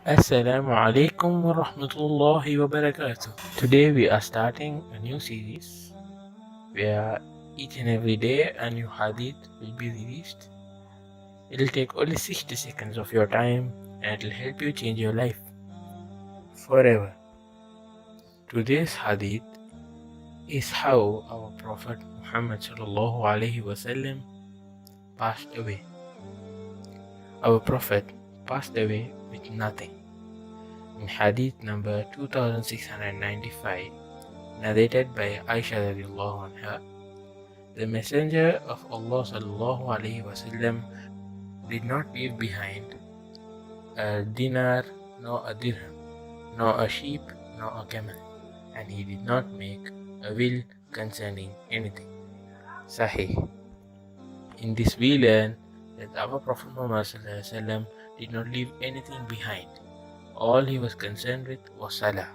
Assalamu Alaikum wa rahmatullahi wa barakatuh. Today we are starting a new series where each and every day a new hadith will be released. It'll take only 60 seconds of your time and it'll help you change your life forever. Today's hadith is how our Prophet Muhammad sallallahu alaihi wasallam passed away. Our Prophet passed away with nothing. In Hadith number 2695, narrated by Aisha radiallahu anha, the Messenger of Allah sallallahu alaihi wasallam did not leave behind a dinar, nor a dirham, nor a sheep, nor a camel, and he did not make a will concerning anything. Sahih. In this we learn that our Prophet Muhammad sallallahu alaihi wasallam did not leave anything behind. All he was concerned with was Salah.